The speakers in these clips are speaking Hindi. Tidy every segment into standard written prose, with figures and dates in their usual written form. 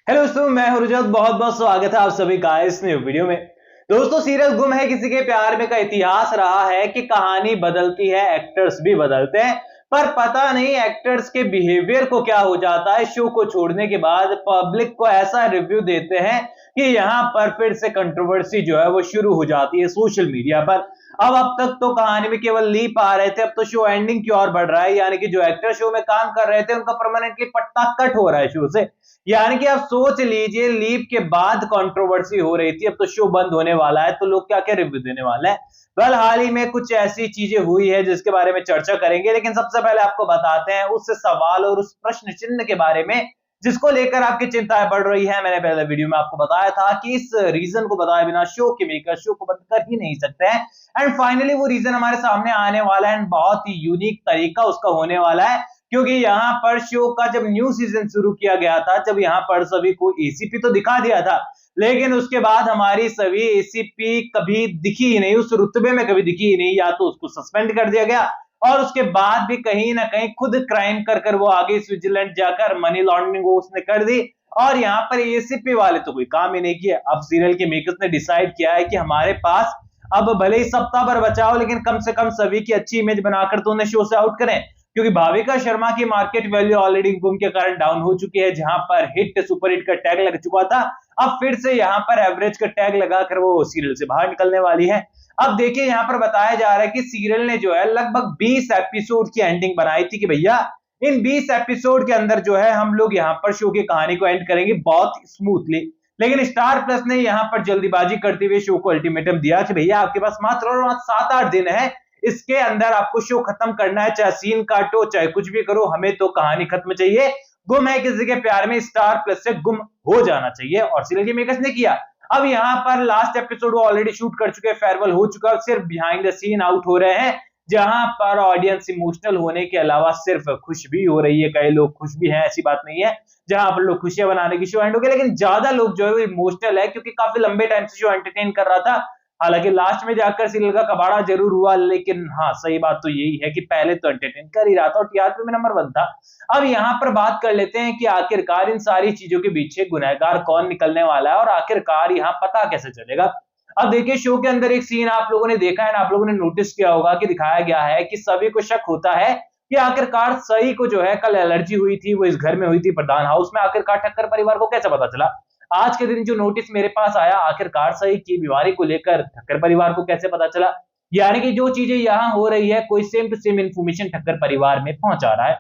हेलो दोस्तों, मैं हूं रुजत। बहुत बहुत स्वागत है आप सभी का इस न्यू वीडियो में। दोस्तों, सीरियल गुम है किसी के प्यार में का इतिहास रहा है कि कहानी बदलती है, एक्टर्स भी बदलते हैं, पर पता नहीं एक्टर्स के बिहेवियर को क्या हो जाता है। शो को छोड़ने के बाद पब्लिक को ऐसा रिव्यू देते हैं कि यहाँ पर फिर से कंट्रोवर्सी जो है वो शुरू हो जाती है सोशल मीडिया पर। अब तक तो कहानी में केवल लीप आ रहे थे, अब तो शो एंडिंग की ओर बढ़ रहा है। यानी कि जो एक्टर शो में काम कर रहे थे उनका परमानेंटली पट्टा कट हो रहा है शो से। यानी कि आप सोच लीजिए, लीप के बाद कंट्रोवर्सी हो रही थी, अब तो शो बंद होने वाला है, तो लोग क्या क्या रिव्यू देने वाले हैं। वेल, हाल ही में कुछ ऐसी चीजें हुई है जिसके बारे में चर्चा करेंगे, लेकिन सबसे पहले आपको बताते हैं उस सवाल और उस प्रश्न चिन्ह के बारे में जिसको लेकर आपकी चिंताएं बढ़ रही है। मैंने पहले वीडियो में आपको बताया था कि इस रीजन को बताए बिना शो के मेकर शो को बंद कर ही नहीं सकते हैं। एंड फाइनली वो रीजन हमारे सामने आने वाला है, एंड बहुत ही यूनिक तरीका उसका होने वाला है। क्योंकि यहाँ पर शो का जब न्यू सीजन शुरू किया गया था, जब यहाँ पर सभी को एसीपी तो दिखा दिया था, लेकिन उसके बाद हमारी सभी एसीपी कभी दिखी ही नहीं, उस रुतबे में कभी दिखी ही नहीं। या तो उसको सस्पेंड कर दिया गया और उसके बाद भी कहीं ना कहीं खुद क्राइम कर कर वो आगे स्विट्जरलैंड जाकर मनी लॉन्ड्रिंग उसने कर दी, और यहाँ पर एसीपी वाले तो कोई काम ही नहीं किया। अब सीरियल के मेकर्स ने डिसाइड किया है कि हमारे पास अब भले ही सप्ताह भर बचाओ, लेकिन कम से कम सभी की अच्छी इमेज बनाकर तो उन्हें शो से आउट करें। क्योंकि भाविका शर्मा की मार्केट वैल्यू ऑलरेडी गुम के कारण डाउन हो चुकी है। जहां पर हिट सुपर हिट का टैग लग चुका था, अब फिर से यहां पर एवरेज का टैग लगाकर वो सीरियल से बाहर निकलने वाली है। अब देखिए, यहां पर बताया जा रहा है कि सीरियल ने जो है लगभग 20 एपिसोड की एंडिंग बनाई थी कि भैया इन 20 एपिसोड के अंदर जो है हम लोग यहाँ पर शो की कहानी को एंड करेंगे बहुत स्मूथली। लेकिन स्टार प्लस ने यहाँ पर जल्दीबाजी करते हुए शो को अल्टीमेटम दिया कि भैया आपके पास मात्र और मात्र 7-8 दिन है, इसके अंदर आपको शो खत्म करना है, चाहे सीन काटो चाहे कुछ भी करो, हमें तो कहानी खत्म चाहिए। गुम है किसी के प्यार में स्टार प्लस से गुम हो जाना चाहिए, और सीरियल के मेकर्स ने किया। अब यहाँ पर लास्ट एपिसोड वो ऑलरेडी शूट कर चुके हैं, फेयरवेल हो चुका है, सिर्फ बिहाइंड द सीन आउट हो रहे हैं, जहां पर ऑडियंस इमोशनल होने के अलावा सिर्फ खुश भी हो रही है। कई लोग खुश भी हैं, ऐसी बात नहीं है, जहां पर लोग खुशियां बनाने की शो एंड हो गया, लेकिन ज्यादा लोग जो है वो इमोशनल है, क्योंकि काफी लंबे टाइम से शो एंटरटेन कर रहा था। हालांकि लास्ट में जाकर सीरियल का कबाड़ा जरूर हुआ, लेकिन हाँ, सही बात तो यही है कि पहले तो एंटरटेन कर ही रहा था और टीआरपी में नंबर 1 था। अब यहाँ पर बात कर लेते हैं कि आखिरकार इन सारी चीजों के पीछे गुनहगार कौन निकलने वाला है और आखिरकार यहाँ पता कैसे चलेगा। अब देखिए, शो के अंदर एक सीन आप लोगों ने देखा है, आप लोगों ने नोटिस किया होगा कि दिखाया गया है कि सभी को शक होता है कि आखिरकार सई को जो है कल एलर्जी हुई थी, वो इस घर में हुई थी प्रधान हाउस में, आखिरकार ठक्कर परिवार को कैसे पता चला। आज के दिन जो नोटिस मेरे पास आया, आखिरकार सई की बीमारी को लेकर ठक्कर परिवार को कैसे पता चला। यानी कि जो चीजें यहाँ हो रही है, कोई same to same information Thakkar परिवार में पहुंचा रहा है,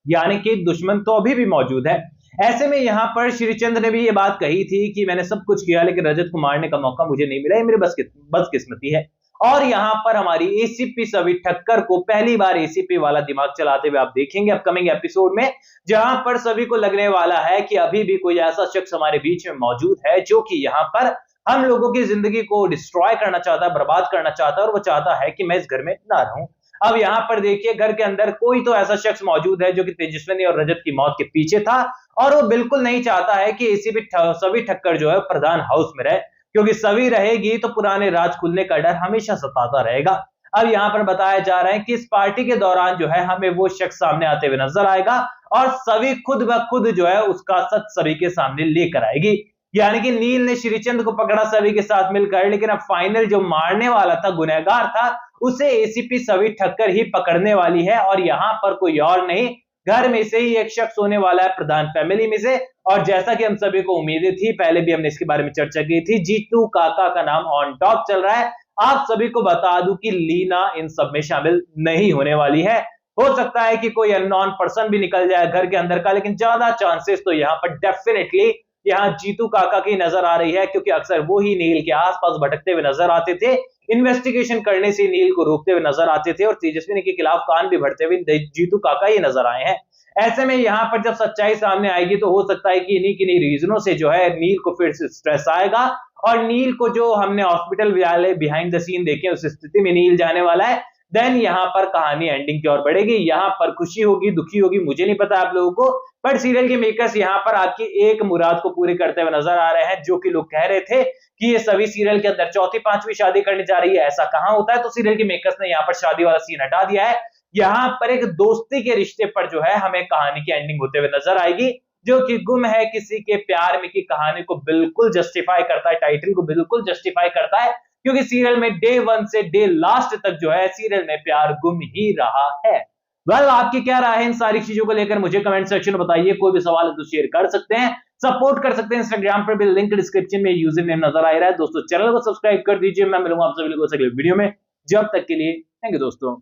यानी कि दुश्मन तो अभी भी मौजूद है। ऐसे में यहाँ पर श्रीचंद्र ने भी ये बात कही थी कि मैंने सब कुछ किया, लेकिन रजत को मारने का मौका मुझे नहीं मिला, ये मेरी बदकिस्मती है। और यहाँ पर हमारी एसीपी सभी ठक्कर को पहली बार एसीपी वाला दिमाग चलाते हुए आप देखेंगे अपकमिंग एपिसोड में, जहां पर सभी को लगने वाला है कि अभी भी कोई ऐसा शख्स हमारे बीच में मौजूद है जो कि यहाँ पर हम लोगों की जिंदगी को डिस्ट्रॉय करना चाहता है, बर्बाद करना चाहता है, और वो चाहता है कि मैं इस घर में ना रहूं। अब यहाँ पर देखिए, घर के अंदर कोई तो ऐसा शख्स मौजूद है जो कि तेजस्विनी और रजत की मौत के पीछे था, और वो बिल्कुल नहीं चाहता है कि एसीपी सभी ठक्कर जो है प्रधान हाउस में रहे, क्योंकि सभी रहेगी तो पुराने राज खुलने का डर हमेशा सताता रहेगा। अब यहाँ पर बताया जा रहा है कि इस पार्टी के दौरान जो है हमें वो शख्स सामने आते हुए नजर आएगा, और सभी खुद ब खुद जो है उसका सच सभी के सामने लेकर आएगी। यानी कि नील ने श्रीचंद को पकड़ा सभी के साथ मिलकर, लेकिन अब फाइनल जो मारने वाला था, गुनहगार था, उसे एसीपी सभी ठक्कर ही पकड़ने वाली है। और यहाँ पर कोई और नहीं, घर में से ही एक शख्स होने वाला है, प्रधान फैमिली में से। और जैसा कि हम सभी को उम्मीदें थी, पहले भी हमने इसके बारे में चर्चा की थी, जीतू काका का नाम ऑन टॉप चल रहा है। आप सभी को बता दूं कि लीना इन सब में शामिल नहीं होने वाली है। हो सकता है कि कोई अननोन पर्सन भी निकल जाए घर के अंदर का, लेकिन ज्यादा चांसेस तो यहाँ पर डेफिनेटली यहाँ जीतू काका की नजर आ रही है, क्योंकि अक्सर वो ही नील के आसपास भटकते हुए नजर आते थे, इन्वेस्टिगेशन करने से नील को रोकते हुए नजर आते थे, और तेजस्विनी के खिलाफ कान भी भरते हुए जीतू काका ही नजर आए हैं। ऐसे में यहाँ पर जब सच्चाई सामने आएगी तो हो सकता है कि इन्हीं किन्हीं रीजनों से जो है नील को फिर से स्ट्रेस आएगा, और नील को जो हमने हॉस्पिटल वाले बिहाइंड द सीन देखे उस स्थिति में नील जाने वाला है। देन यहाँ पर कहानी एंडिंग की ओर बढ़ेगी, यहाँ पर खुशी होगी दुखी होगी मुझे नहीं पता आप लोगों को, पर सीरियल के मेकर्स यहाँ पर आपकी एक मुराद को पूरी करते हुए नजर आ रहे हैं। जो कि लोग कह रहे थे कि ये सभी सीरियल के अंदर चौथी पांचवी शादी करने जा रही है, ऐसा कहां होता है, तो सीरियल के मेकर्स ने यहाँ पर शादी वाला सीन हटा दिया है। यहाँ पर एक दोस्ती के रिश्ते पर जो है हमें कहानी की एंडिंग होते हुए नजर आएगी, जो कि गुम है किसी के प्यार में की कहानी को बिल्कुल जस्टिफाई करता है, टाइटल को बिल्कुल जस्टिफाई करता है, क्योंकि सीरियल में डे 1 से डे लास्ट तक जो है सीरियल में प्यार गुम ही रहा है। आपकी क्या राय है इन सारी चीजों को लेकर, मुझे कमेंट सेक्शन में बताइए। कोई भी सवाल है तो शेयर कर सकते हैं, सपोर्ट कर सकते हैं इंस्टाग्राम पर भी, लिंक डिस्क्रिप्शन में यूजर नेम नजर आ रहा है। दोस्तों चैनल को सब्सक्राइब कर दीजिए। मैं मिलूंगा आप सभी लोगों से अगले वीडियो में, जब तक के लिए थैंक यू दोस्तों।